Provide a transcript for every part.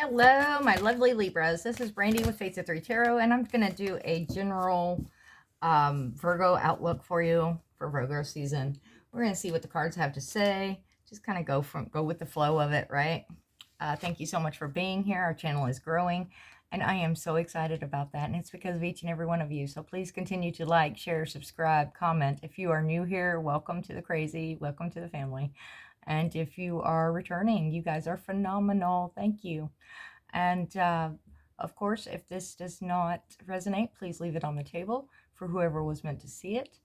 Hello, my lovely Libras. This is Brandy with Fates of Three Tarot, and I'm going to do a general Virgo outlook for you for Virgo season. We're going to see what the cards have to say. Just kind of go with the flow of it, right? Thank you so much for being here. Our channel is growing, and I am so excited about that, and it's because of each and every one of you. So please continue to like, share, subscribe, comment. If you are new here, welcome to the crazy. Welcome to the family. And if you are returning, you guys are phenomenal. Thank you. And of course, if this does not resonate, please leave it on the table for whoever was meant to see it.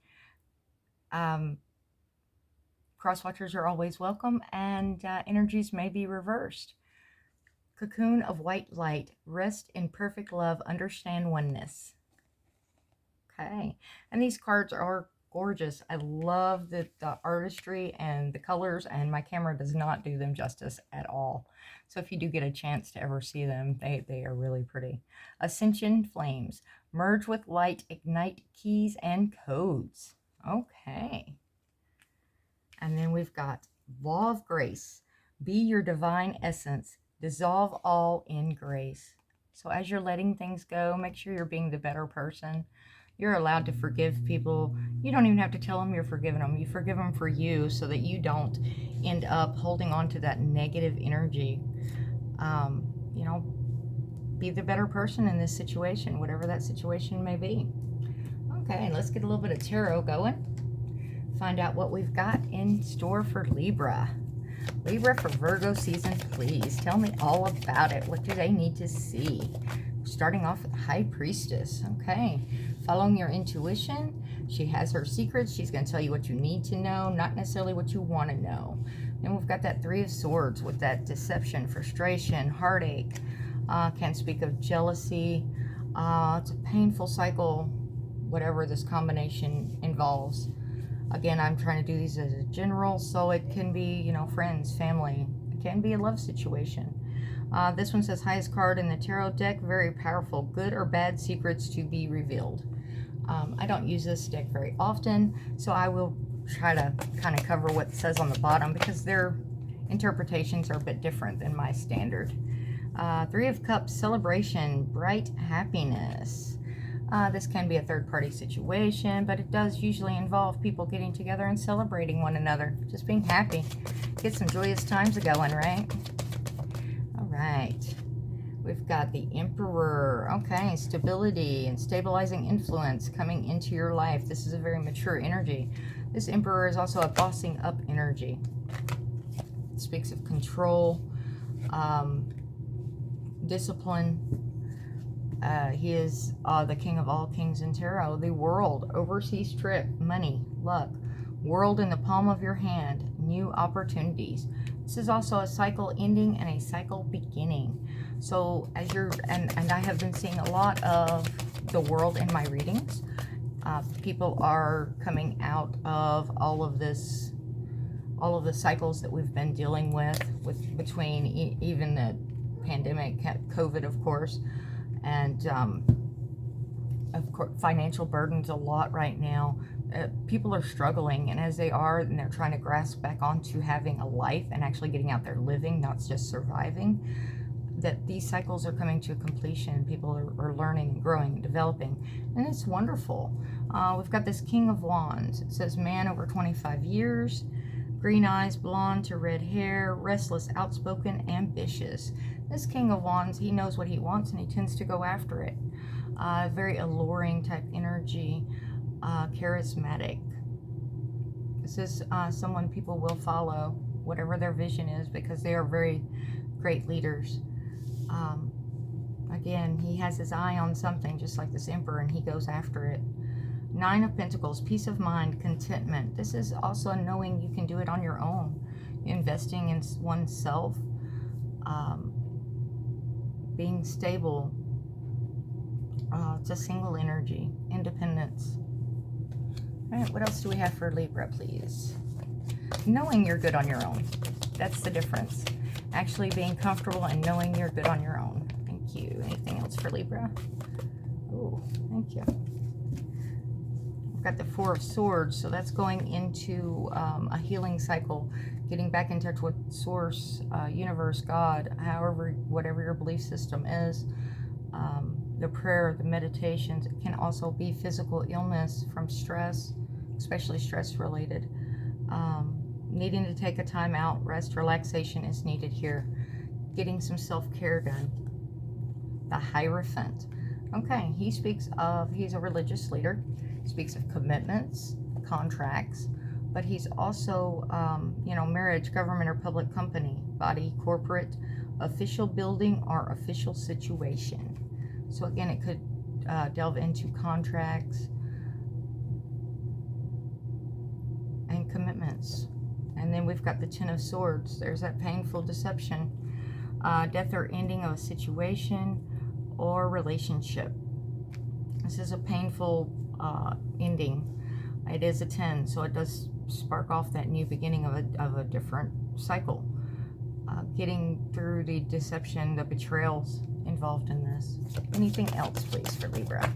Cross-watchers are always welcome, and energies may be reversed. Cocoon of white light, rest in perfect love, understand oneness. Okay, and these cards are gorgeous. I love the artistry and the colors, and my camera does not do them justice at all. So if you do get a chance to ever see them, they are really pretty. Ascension flames, merge with light, ignite keys and codes. Okay. And then we've got law of grace, be your divine essence, dissolve all in grace. So as you're letting things go, make sure you're being the better person. You're allowed to forgive people. You don't even have to tell them you're forgiving them. You forgive them for you so that you don't end up holding on to that negative energy. You know, be the better person in this situation, whatever that situation may be. Okay, let's get a little bit of tarot going. Find out what we've got in store for Libra. Libra for Virgo season, please. Tell me all about it. What do they need to see? Starting off with High Priestess. Okay. Following your intuition. She has her secrets. She's going to tell you what you need to know, not necessarily what you want to know. Then we've got that Three of Swords with that deception, frustration, heartache. Can speak of jealousy. It's a painful cycle, whatever this combination involves. Again, I'm trying to do these as a general, so it can be, you know, friends, family. It can be a love situation. This one says highest card in the tarot deck, very powerful, good or bad secrets to be revealed. I don't use this deck very often, so I will try to kind of cover what it says on the bottom because their interpretations are a bit different than my standard. Three of Cups, celebration, bright happiness. This can be a third-party situation, but it does usually involve people getting together and celebrating one another, just being happy. Get some joyous times going, right? All right. We've got the Emperor. Okay, stability and stabilizing influence coming into your life. This is a very mature energy. This Emperor is also a bossing up energy. It speaks of control, discipline. He is the king of all kings in tarot. The world, overseas trip, money, luck, world in the palm of your hand, new opportunities. This is also a cycle ending and a cycle beginning. So as you're, and I have been seeing a lot of the world in my readings. People are coming out of all of this, all of the cycles that we've been dealing with between even the pandemic, COVID, of course, and of course financial burdens a lot right now. People are struggling, and as they are, and they're trying to grasp back onto having a life and actually getting out there living, not just surviving, that these cycles are coming to a completion. People are learning and growing and developing, and it's wonderful. We've got this King of Wands. It says man over 25 years, green eyes, blonde to red hair, restless, outspoken, ambitious. This King of Wands, he knows what he wants and he tends to go after it. Very alluring type energy, charismatic. This is someone people will follow, whatever their vision is, because they are very great leaders. Again, he has his eye on something, just like this Emperor, and he goes after it. Nine of Pentacles, peace of mind, contentment. This is also knowing you can do it on your own, investing in oneself, being stable. It's a single energy, independence. All right, what else do we have for Libra, please? Knowing you're good on your own. That's the difference. Actually being comfortable and knowing you're good on your own. Thank you. Anything else for Libra? Oh, thank you. Got the Four of Swords, so that's going into a healing cycle, getting back in touch with source, universe, God, however, whatever your belief system is. The prayer, the meditations. It can also be physical illness from stress, especially stress related. Needing to take a time out, rest, relaxation is needed here. Getting some self-care done. The Hierophant. Okay, he speaks of, he's a religious leader. He speaks of commitments, contracts, but he's also, you know, marriage, government or public company, body, corporate, official building, or official situation. So again, it could delve into contracts and commitments. And then we've got the Ten of Swords. There's that painful deception, death or ending of a situation or relationship. This is a painful ending. It is a 10, so it does spark off that new beginning of a different cycle. Getting through the deception, the betrayals involved in this. Anything else, please, for Libra?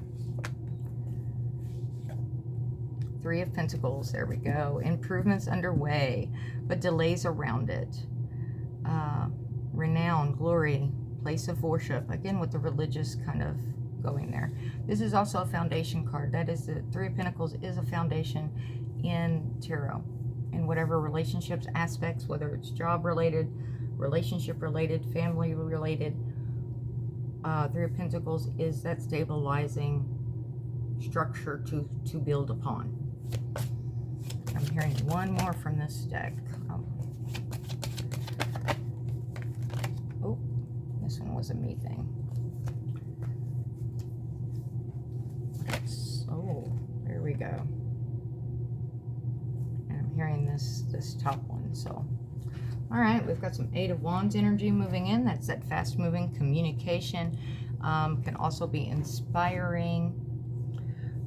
Three of Pentacles, there we go. Improvements underway, but delays around it. Renown, glory, place of worship. Again, with the religious kind of going there. This is also a foundation card. That is, the Three of Pentacles is a foundation in tarot. In whatever relationships, aspects, whether it's job related, relationship related, family related. Three of Pentacles is that stabilizing structure to build upon. I'm hearing one more from this deck. Oh, this one was a me thing. So, there we go. And I'm hearing this top one, so. All right, we've got some Eight of Wands energy moving in. That's that fast-moving communication. Can also be inspiring.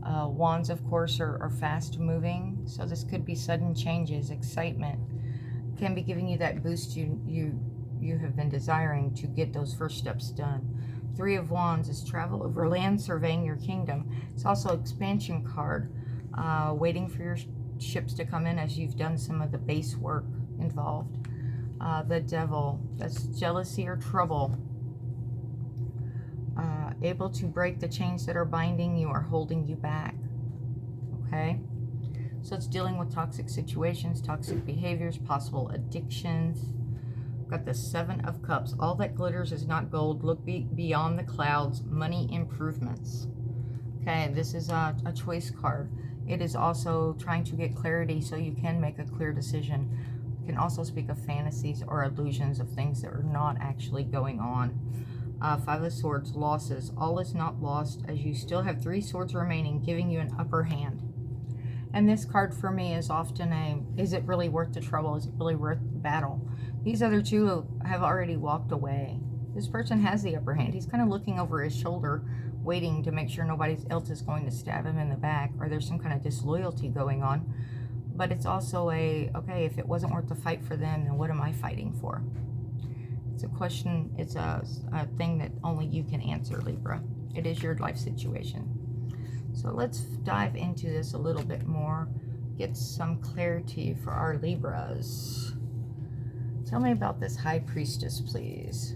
Wands, of course, are fast-moving, so this could be sudden changes, excitement. Can be giving you that boost you have been desiring to get those first steps done. Three of Wands is travel over land, surveying your kingdom. It's also expansion card, waiting for your ships to come in as you've done some of the base work involved. The Devil, that's jealousy or trouble. Able to break the chains that are binding you or holding you back. Okay? So it's dealing with toxic situations, toxic behaviors, possible addictions. Got the Seven of Cups. All that glitters is not gold. Look beyond the clouds. Money improvements. Okay, this is a choice card. It is also trying to get clarity so you can make a clear decision. It can also speak of fantasies or illusions of things that are not actually going on. Five of Swords, losses. All is not lost as you still have three swords remaining, giving you an upper hand. And this card for me is often is it really worth the trouble? Is it really worth the battle? These other two have already walked away. This person has the upper hand. He's kind of looking over his shoulder, waiting to make sure nobody else is going to stab him in the back, or there's some kind of disloyalty going on. But it's also okay, if it wasn't worth the fight for them, then what am I fighting for? It's a question, it's a thing that only you can answer, Libra. It is your life situation. So let's dive into this a little bit more, get some clarity for our Libras. Tell me about this High Priestess, please.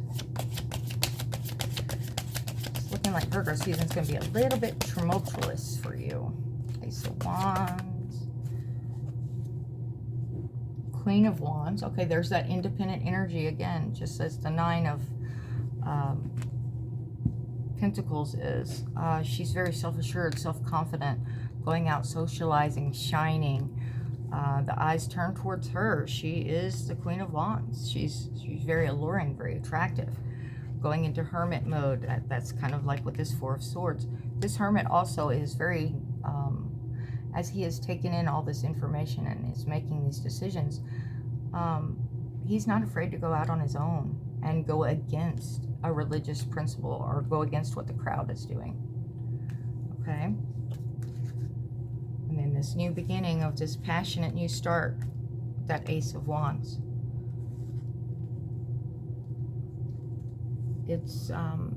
It's looking like Virgo season's going to be a little bit tumultuous for you. Ace of Wands. Queen of Wands. Okay, there's that independent energy again, just as the Nine of Pentacles is. She's very self-assured, self-confident, going out, socializing, shining. The eyes turn towards her. She is the Queen of Wands. She's very alluring, very attractive. Going into hermit mode, that's kind of like with this Four of Swords. This hermit also is very, as he has taken in all this information and is making these decisions, he's not afraid to go out on his own and go against a religious principle or go against what the crowd is doing. Okay? And then this new beginning of this passionate new start, that Ace of Wands. It's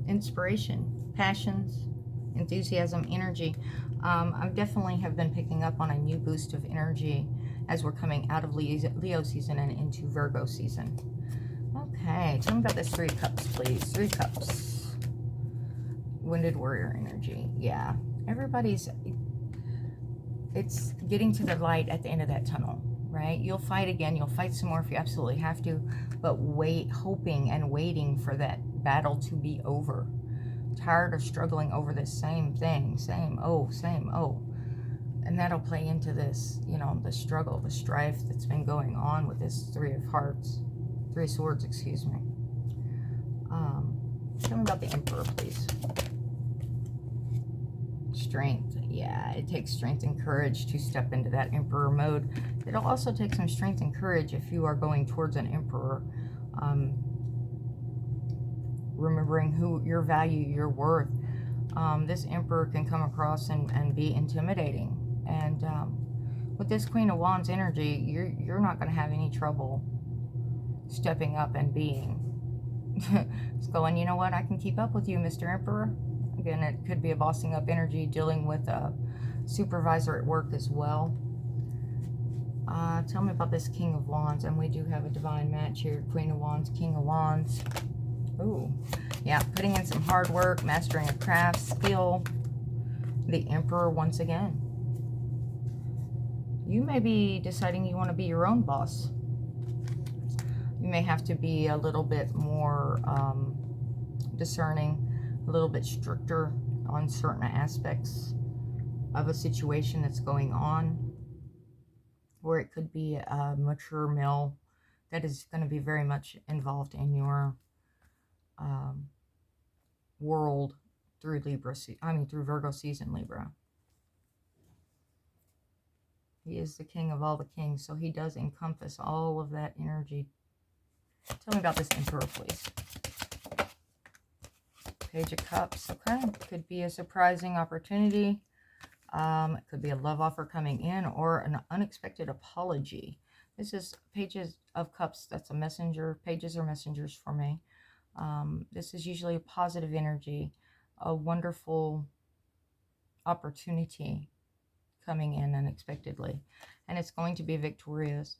inspiration, passions, enthusiasm, energy. I definitely have been picking up on a new boost of energy as we're coming out of Leo season and into Virgo season. Okay, tell me about this 3 of Cups, please. 3 of Cups. Wounded warrior energy. Yeah, everybody's... It's getting to the light at the end of that tunnel, right? You'll fight again. You'll fight some more if you absolutely have to. But hoping and waiting for that battle to be over. Tired of struggling over this same thing. Same oh. And that'll play into this, you know, the struggle, the strife that's been going on with this 3 of Swords, excuse me. Tell me about the Emperor, please. Strength. Yeah, it takes strength and courage to step into that Emperor mode. It'll also take some strength and courage if you are going towards an Emperor. Remembering who your value, your worth. This Emperor can come across and be intimidating. And with this Queen of Wands energy, you're not going to have any trouble stepping up and being. It's going, you know what, I can keep up with you, Mr. Emperor. Again, it could be a bossing up energy, dealing with a supervisor at work as well. Tell me about this King of Wands. And we do have a divine match here. Queen of Wands, King of Wands. Ooh, yeah, putting in some hard work, mastering a craft, skill. The Emperor once again. You may be deciding you want to be your own boss. You may have to be a little bit more discerning, a little bit stricter on certain aspects of a situation that's going on, where it could be a mature male that is going to be very much involved in your world through through Virgo season, Libra. He is the king of all the kings, so he does encompass all of that energy. Tell me about this Emperor, please. Page of Cups, okay. Could be a surprising opportunity. It could be a love offer coming in or an unexpected apology. This is Pages of Cups. That's a messenger. Pages are messengers for me. This is usually a positive energy, a wonderful opportunity coming in unexpectedly. And it's going to be victorious.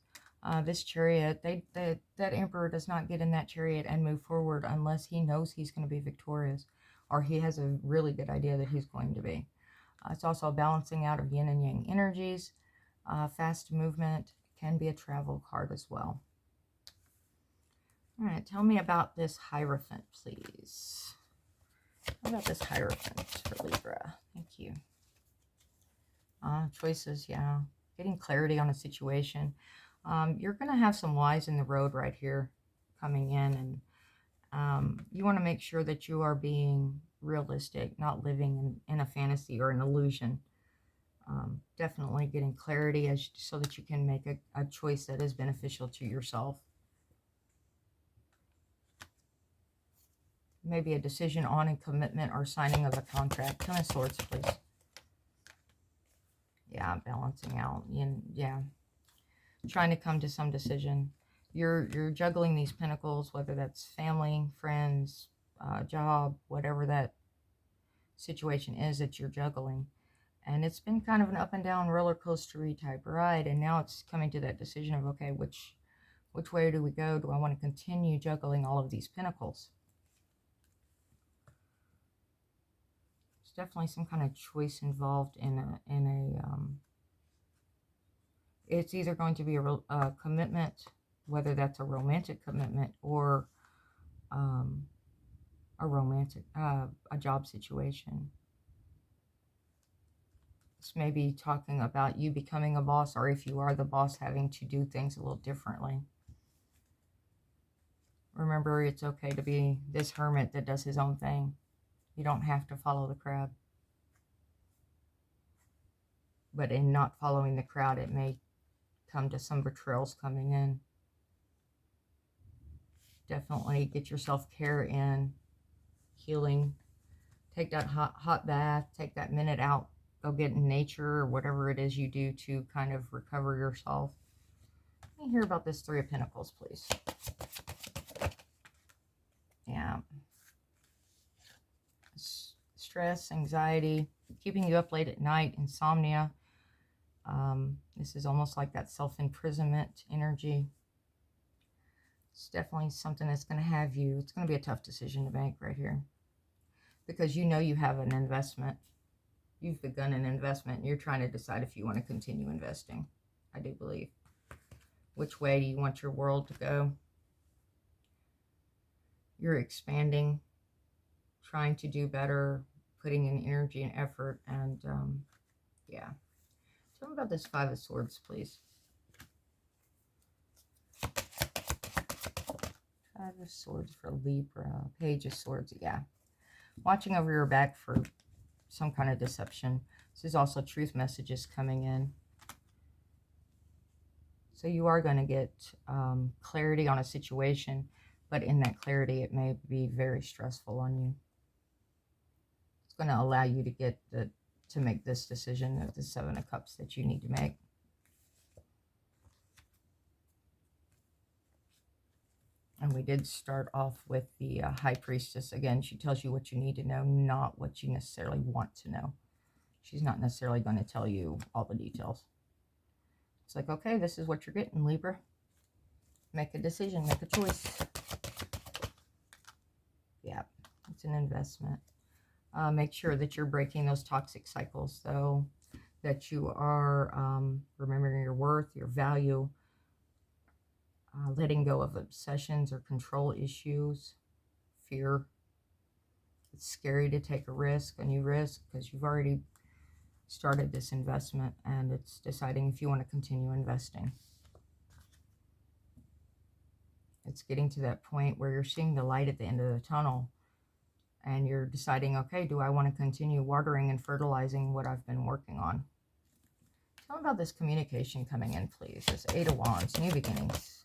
This chariot, that Emperor does not get in that chariot and move forward unless he knows he's going to be victorious, or he has a really good idea that he's going to be. It's also a balancing out of yin and yang energies. Fast movement can be a travel card as well. All right, tell me about this Hierophant, please. What about this Hierophant for Libra? Thank you. Choices, yeah. Getting clarity on a situation. You're going to have some whys in the road right here coming in, and you want to make sure that you are being realistic, not living in a fantasy or an illusion. Definitely getting clarity so that you can make a choice that is beneficial to yourself. Maybe a decision on a commitment or signing of a contract. Ten of Swords, please. Yeah, balancing out. Yeah. Trying to come to some decision. You're juggling these pentacles, whether that's family, friends, job, whatever that situation is that you're juggling. And it's been kind of an up and down roller coaster-y type ride, and now it's coming to that decision of, okay, which way do we go? Do I want to continue juggling all of these pentacles? There's definitely some kind of choice involved it's either going to be a commitment, whether that's a romantic commitment or a job situation. This may be talking about you becoming a boss, or if you are the boss, having to do things a little differently. Remember, it's okay to be this hermit that does his own thing. You don't have to follow the crowd. But in not following the crowd, it may come to some betrayals coming in. Definitely get your self-care in, healing. Take that hot bath, take that minute out, go get in nature or whatever it is you do to kind of recover yourself. Let me hear about this Three of Pentacles, please. Yeah. Stress, anxiety, keeping you up late at night, insomnia. This is almost like that self-imprisonment energy. It's definitely something that's going to have you, it's going to be a tough decision to make right here. Because you know you have an investment. You've begun an investment and you're trying to decide if you want to continue investing. I do believe. Which way do you want your world to go? You're expanding, trying to do better, putting in energy and effort, and yeah. Tell me about this Five of Swords, please. Five of Swords for Libra. Page of Swords, yeah. Watching over your back for some kind of deception. This is also truth messages coming in. So you are going to get clarity on a situation, but in that clarity, it may be very stressful on you. It's going to allow you to get to make this decision of the Seven of Cups that you need to make. And we did start off with the High Priestess. Again, she tells you what you need to know, not what you necessarily want to know. She's not necessarily going to tell you all the details. It's like, okay, this is what you're getting, Libra. Make a decision, make a choice. Yeah, it's an investment. Make sure that you're breaking those toxic cycles, though, that you are remembering your worth, your value, letting go of obsessions or control issues, fear. It's scary to take a risk, a new risk, because you've already started this investment, and it's deciding if you want to continue investing. It's getting to that point where you're seeing the light at the end of the tunnel, and you're deciding, okay, do I want to continue watering and fertilizing what I've been working on? Tell me about this communication coming in, please. This Eight of Wands, new beginnings.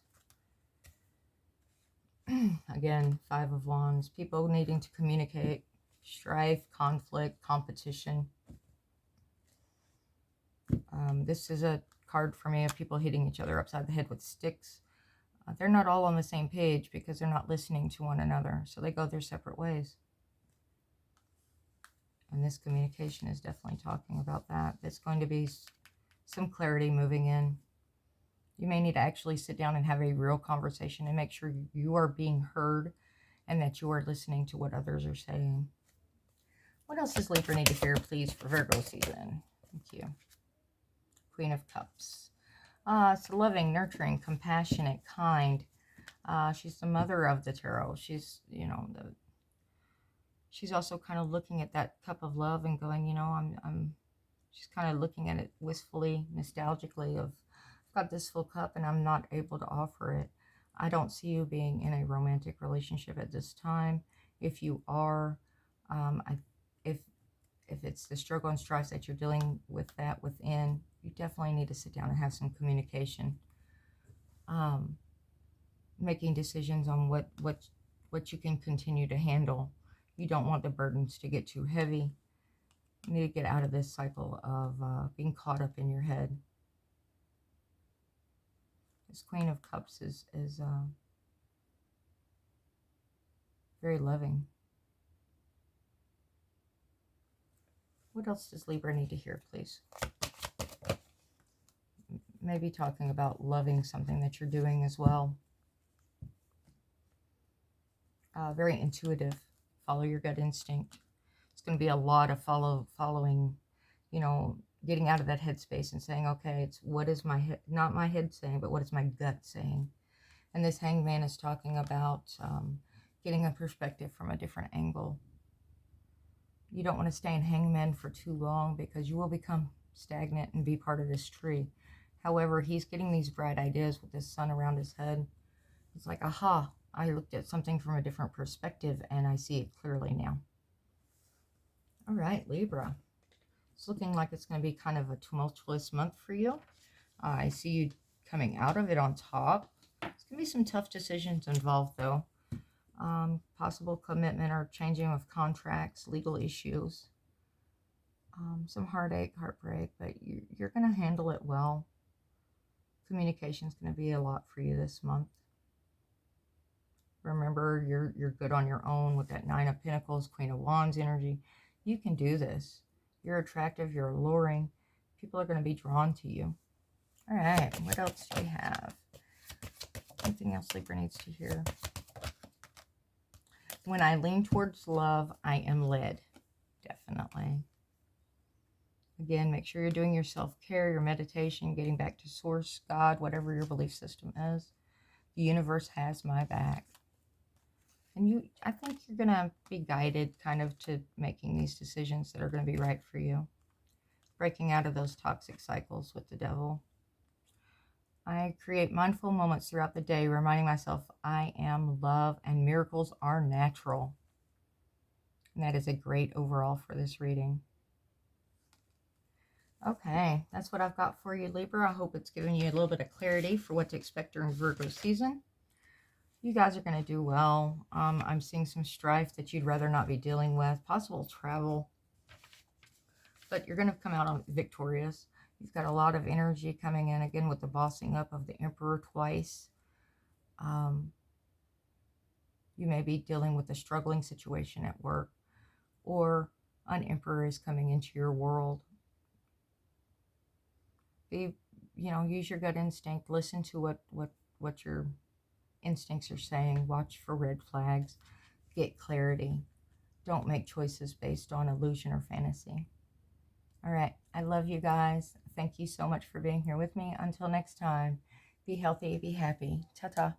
Again, Five of Wands, people needing to communicate, strife, conflict, competition. This is a card for me of people hitting each other upside the head with sticks. They're not all on the same page because they're not listening to one another, so they go their separate ways. And this communication is definitely talking about that. There's going to be some clarity moving in. You may need to actually sit down and have a real conversation and make sure you are being heard and that you are listening to what others are saying. What else does Libra need to hear, please, for Virgo season? Thank you. Queen of Cups. It's loving, nurturing, compassionate, kind. She's the mother of the tarot. She's, you know, she's also kind of looking at that cup of love and going, you know, she's kind of looking at it wistfully, nostalgically of, I've got this full cup and I'm not able to offer it. I don't see you being in a romantic relationship at this time. If you are, if it's the struggle and strife that you're dealing with that within, you definitely need to sit down and have some communication. Making decisions on what you can continue to handle. You don't want the burdens to get too heavy. You need to get out of this cycle of being caught up in your head. This Queen of Cups is very loving. What else does Libra need to hear, please? Maybe talking about loving something that you're doing as well. Very intuitive. Follow your gut instinct. It's going to be a lot of following, you know, getting out of that headspace and saying, okay, it's what is my head, not my head saying, but what is my gut saying? And this Hangman is talking about getting a perspective from a different angle. You don't want to stay in Hangman for too long because you will become stagnant and be part of this tree. However, he's getting these bright ideas with this sun around his head. It's like, aha, I looked at something from a different perspective and I see it clearly now. All right, Libra. It's looking like it's going to be kind of a tumultuous month for you. I see you coming out of it on top. There's going to be some tough decisions involved, though. Possible commitment or changing of contracts, legal issues. Some heartache, heartbreak, but you're going to handle it well. Communication is going to be a lot for you this month. Remember, you're good on your own with that Nine of Pentacles, Queen of Wands energy. You can do this. You're attractive, you're alluring, People are going to be drawn to you. All right, what else do we have? Anything else Libra needs to hear? When I lean towards love, I am led. Definitely. Again, make sure you're doing your self-care, your meditation, getting back to source, God, whatever your belief system is. The universe has my back. And I think you're going to be guided kind of to making these decisions that are going to be right for you. Breaking out of those toxic cycles with the devil. I create mindful moments throughout the day, reminding myself I am love and miracles are natural. And that is a great overall for this reading. Okay, that's what I've got for you, Libra. I hope it's given you a little bit of clarity for what to expect during Virgo season. You guys are going to do well. I'm seeing some strife that you'd rather not be dealing with, possible travel. But you're going to come out on victorious. You've got a lot of energy coming in, again, with the bossing up of the Emperor twice. You may be dealing with a struggling situation at work, or an Emperor is coming into your world. Use your gut instinct. Listen to what your instincts are saying. Watch for red flags. Get clarity. Don't make choices based on illusion or fantasy. All right. I love you guys. Thank you so much for being here with me. Until next time, be healthy, be happy. Ta-ta.